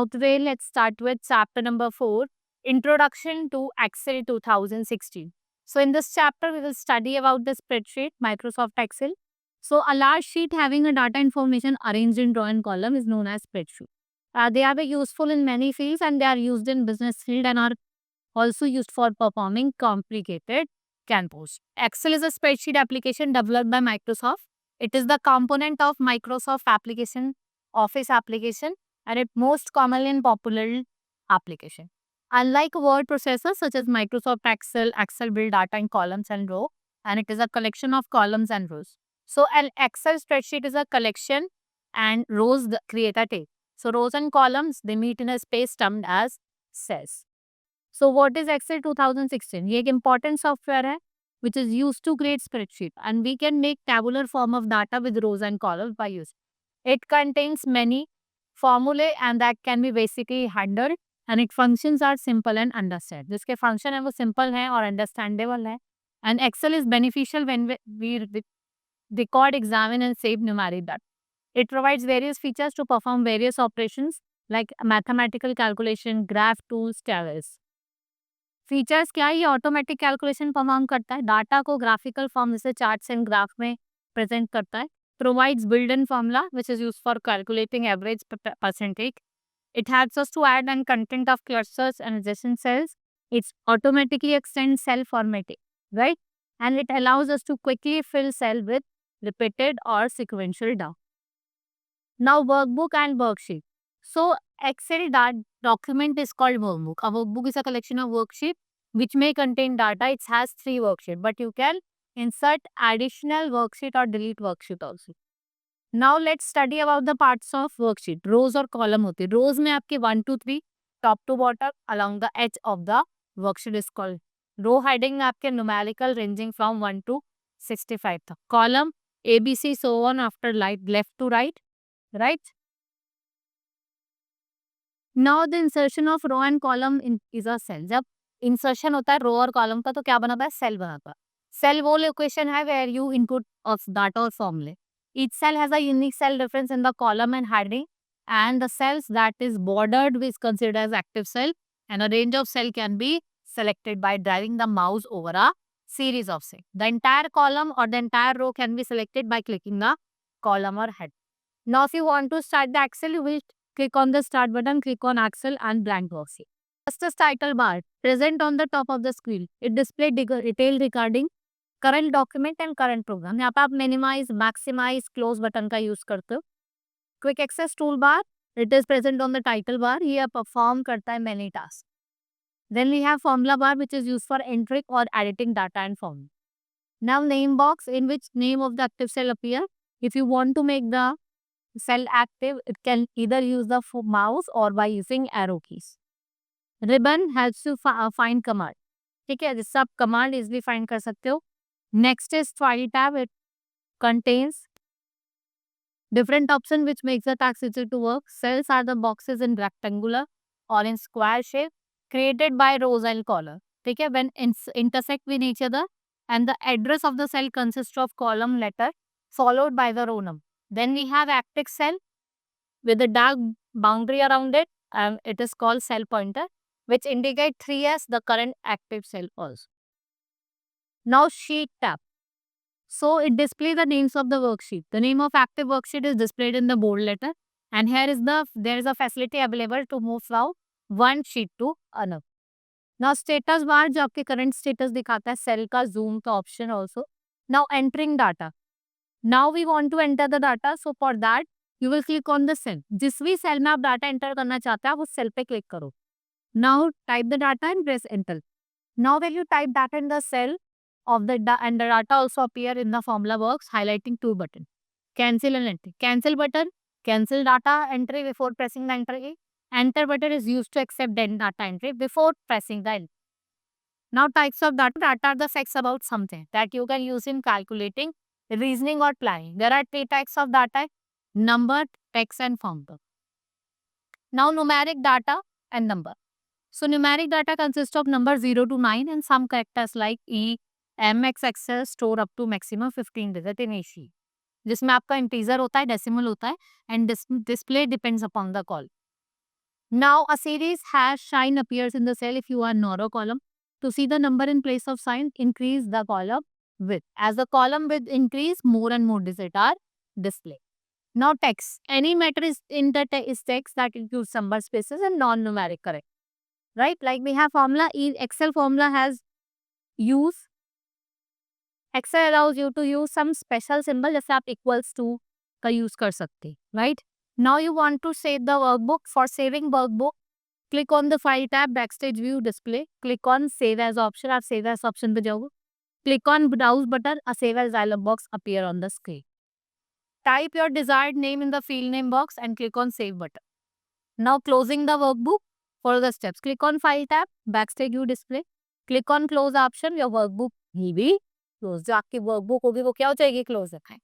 Now today let's start with chapter number 4, Introduction to Excel 2016. So in this chapter we will study about the spreadsheet, Microsoft Excel. So a large sheet having a data information arranged in row and column is known as spreadsheet. They are very useful in many fields and they are used in business field and are also used for performing complicated campaigns. Excel is a spreadsheet application developed by Microsoft. It is the component of Microsoft application, Office application, and it most commonly and popular application. Unlike word processors such as Microsoft Excel, Excel build data in columns and row, and it is a collection of columns and rows. So an Excel spreadsheet is a collection and rows create a table. So rows and columns, they meet in a space termed as cells. So what is Excel 2016? ये एक important software है which is used to create spreadsheet and we can make tabular form of data with rows and columns by use. It contains many formulae and that can be basically handled and its functions are simple and understand. जिसके function है वो simple है और understandable है. And Excel is beneficial when we record, examine and save numeric data. It provides various features to perform various operations like mathematical calculation, graph tools, tables. Features क्या है? ये automatic calculation perform करता है, data को graphical form जैसे charts and graph में present करता है, provides build in formula which is used for calculating average percentage. It helps us to add and content of clusters and adjacent cells. It automatically extends cell formatting, right? And it allows us to quickly fill cell with repeated or sequential data. Now workbook and worksheet. So Excel document is called workbook. A workbook is a collection of worksheet which may contain data. It has 3 worksheet, but you can insert additional worksheet or delete worksheet also. Now let's study about the parts of worksheet. Rows और column होते हैं. Rows में आपके 1 to 3 top to bottom along the edge of the worksheet is called. Row heading में आपके numerical ranging from 1 to 65 तक. Column ABC so on after left to right. Now the insertion of row and column is a cell. जब insertion होता है रो और column का तो क्या बनाता है? सेल बनाता है. सेल वो लोकेशन है where you input of data or formula. Each cell has a unique cell reference in the column and heading, and the cells that is bordered is considered as active cell, and a range of cell can be selected by driving the mouse over a series of cells. The entire column or the entire row can be selected by clicking the column or head. Now if you want to start the Excel, you will click on the start button, click on Excel and blank worksheet. First is title bar present on the top of the screen. It displays detail regarding current document and current program. यहाँ पे आप minimize, maximize, close button का use करते हो. Quick access toolbar, it is present on the title bar. ये perform करता है many tasks. Then we have formula bar which is used for entering or editing data and formula. Now name box in which name of the active cell appear. If you want to make the cell active, it can either use the mouse or by using arrow keys. Ribbon helps you find command. ठीक है, जिससे आप command easily find कर सकते हो. Next is file tab. It contains different option which makes the task easier to work. Cells are the boxes in rectangular or in square shape created by rows and column. ठीक है, when intersect with each other and the address of the cell consists of column letter followed by the row number. Then we have active cell with a dark boundary around it, and it is called cell pointer, which indicate 3 as the current active cell also. Now sheet tab. So it displays the names of the worksheet. The name of active worksheet is displayed in the bold letter, and there is a facility available to move from one sheet to another. Now status bar जो आपके current status दिखाता है, cell का zoom का option also. Now entering data. Now we want to enter the data, so for that you will click on the cell. जिस भी cell में आप data enter करना चाहते हैं आप उस cell पे click करो. Now type the data and press enter. Now when you type data in the cell of the and the data also appear in the formula box highlighting 2 buttons. Cancel and enter. Cancel button, cancel data entry before pressing the enter key. Enter button is used to accept the data entry before pressing the enter. Now types of data. Data are the facts about something that you can use in calculating, reasoning or planning. There are 3 types of data: number, text and formula. Now numeric data and number. So numeric data consists of numbers 0 to 9 and some characters like E, M, X, X store up to maximum 15 digit in AC. जिसमें आपका integer होता है, decimal होता है and display depends upon the call. Now a series hash sign appears in the cell if you are in row column. To see the number in place of sign, increase the column width. As the column width increase, more and more digits are displayed. Now text. Any matter is in the is text that includes number spaces and non-numeric correct. Right? Like we have formula, Excel formula has use. Excel allows you to use some special symbol जैसे आप equals to का use कर सकते हैं. Right? Now you want to save the workbook. For saving workbook, click on the file tab, backstage view display. Click on save as option. आप save as option पे जाओगे. Click on browse button. A save as dialog box appear on the screen. Type your desired name in the field name box and click on save button. Now closing the workbook. Follow the steps. Click on file tab, backstage view display. Click on close option. Your workbook will be closed. जो आपकी workbook होगी वो क्या हो जाएगी? Close रखा है.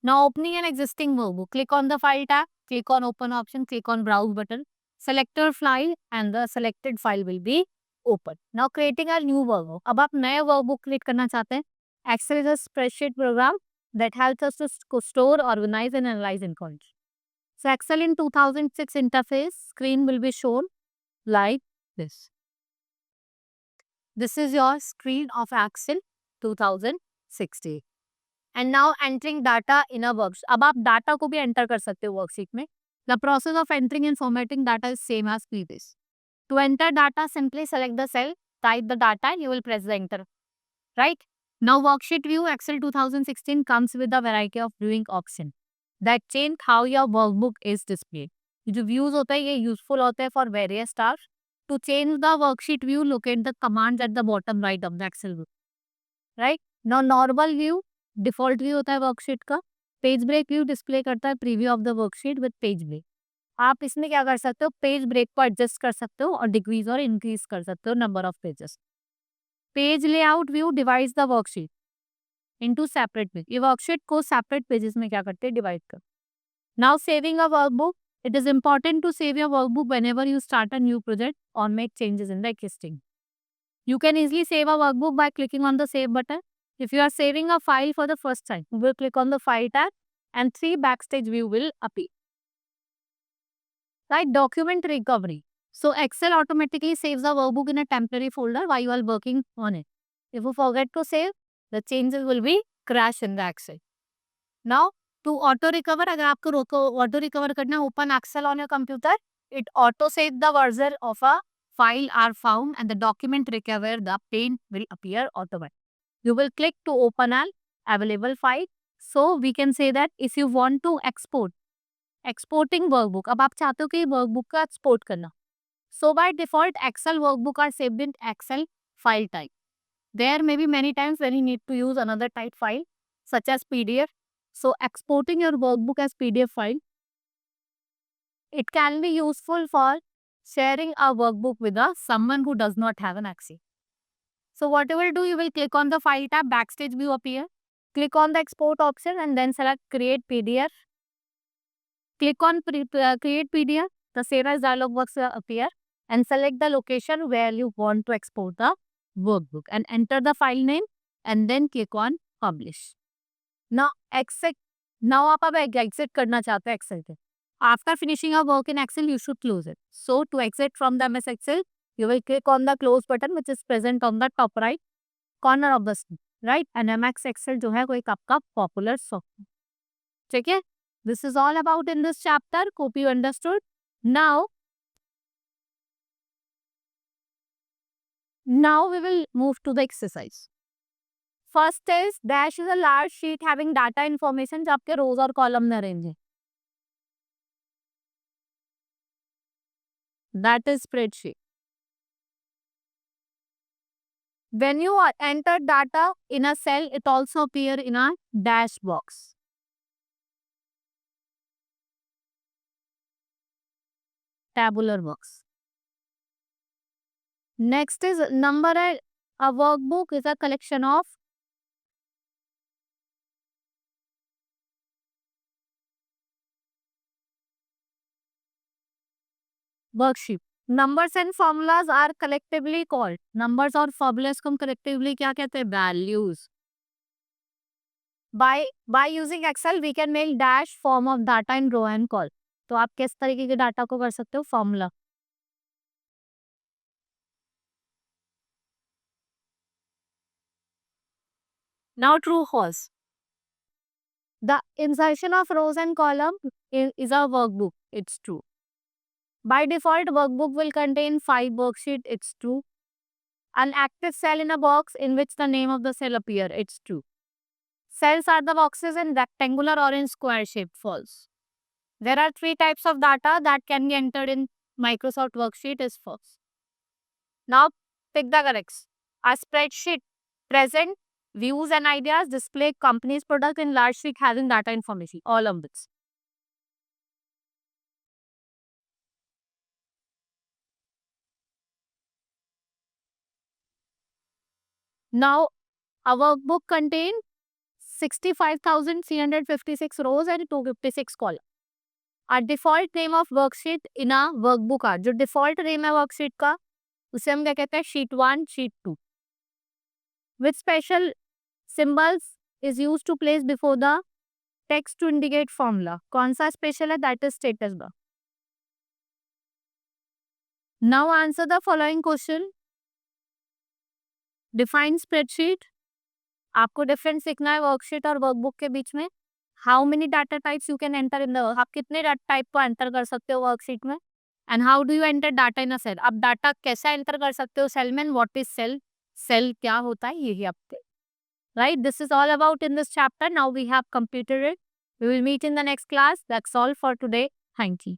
Now opening an existing workbook. Click on the file tab. Click on open option. Click on browse button. Select your file and the selected file will be open. Now creating a new workbook. अब आप नया workbook create करना चाहते हैं. Excel is a spreadsheet program that helps us to store, organize and analyze information. So Excel in 2006 interface screen will be shown like this. This is your screen of Excel 2016. And now entering data in a worksheet. अब आप data को भी enter कर सकते हो worksheet में. The process of entering and formatting data is same as previous. To enter data, simply select the cell, type the data and you will press the enter. Right? Now worksheet view Excel 2016 comes with a variety of viewing option that change how your workbook is displayed. ये जो views होता है ये useful होता है for various tasks. To change the worksheet view, locate the commands at the bottom right of the Excel view. Right? Now normal view, default view होता है worksheet का. Page break view display करता है preview of the worksheet with page break. आप इसमें क्या कर सकते हो? पेज ब्रेक को एडजस्ट कर सकते हो और डिक्रीज और इंक्रीज कर सकते हो number of pages. Page layout view divides the worksheet into separate page. ये वर्कशीट को सेपरेट पेजेस में क्या करते हैं? डिवाइड कर. Now saving a workbook. It is important to save your workbook whenever you start a new project और make changes in the existing. You can easily save a workbook by clicking on the save button. If you are saving a file for the first time, you will click on the file tab and 3 backstage view will appear. Right? Document recovery. So Excel automatically saves the workbook in a temporary folder while you are working on it. If you forget to save, the changes will be crash in the Excel. Now to auto recover, अगर आपको auto recover करना, open Excel on your computer, it auto save the version of a file are found and the document recover, the pane will appear automatically. You will click to open an available file. So we can say that if you want to export, exporting workbook, अब आप चाहते हो कि workbook का export करना. So by default, Excel workbook are saved in Excel file type. There may be many times when you need to use another type file such as PDF. So exporting your workbook as PDF file, it can be useful for sharing a workbook with someone who does not have an Excel. So what you will do, you will click on the file tab, backstage view appear. Click on the export option and then select create PDF. Click on create PDF. The save as dialog box will appear and select the location where you want to export the workbook and enter the file name and then click on publish. Now exit. Now आप अब exit करना चाहते हैं Excel से. After finishing a work in Excel, you should close it. So to exit from the MS Excel, you will click on the close button which is present on the top right corner of the screen. Right? And MS Excel जो है वो एक आपका popular software. ठीक है? This is all about in this chapter. Hope you understood. Now we will move to the exercise. First is dash is a large sheet having data information जो आपके rows और column में arrange है. That is spreadsheet. When you enter data in a cell, it also appear in a dash box. Tabular box. Next is number. A workbook is a collection of worksheet. Numbers and formulas are collectively called. Numbers और formulas को हम collectively क्या कहते हैं? Values. By using Excel, we can make dash form of data in row and column. तो आप किस तरीके के डाटा को कर सकते हो? Formula. Now true false. The insertion of rows and column is a workbook. It's true. By default, workbook will contain 5 worksheet. It's true. An active cell in a box in which the name of the cell appear. It's true. Cells are the boxes in rectangular or in square shape. False. There are 3 types of data that can be entered in Microsoft Worksheet is false. Now pick the corrects. A spreadsheet present views and ideas display company's product in large sheet having data information. All of this. Now a workbook contains 65,356 rows and 256 columns. A default name of worksheet in a workbook जो default name है worksheet का उसे हम क्या कहते हैं sheet 1, sheet 2. With special symbols is used to place before the text to indicate formula. कौन सा special है that is status bar. Now answer the following question. Define spreadsheet. आपको डिफरेंस सीखना है वर्कशीट और वर्कबुक के बीच में. How many data types you can enter in the आप कितने डाटा टाइप को एंटर कर सकते हो वर्कशीट में and how do you enter data in a cell. आप डाटा कैसे एंटर कर सकते हो सेल में. What is cell. सेल क्या होता है यही आपके right. This is all about in this chapter. Now we have completed it. We will meet in the next class. That's all for today. Thank you.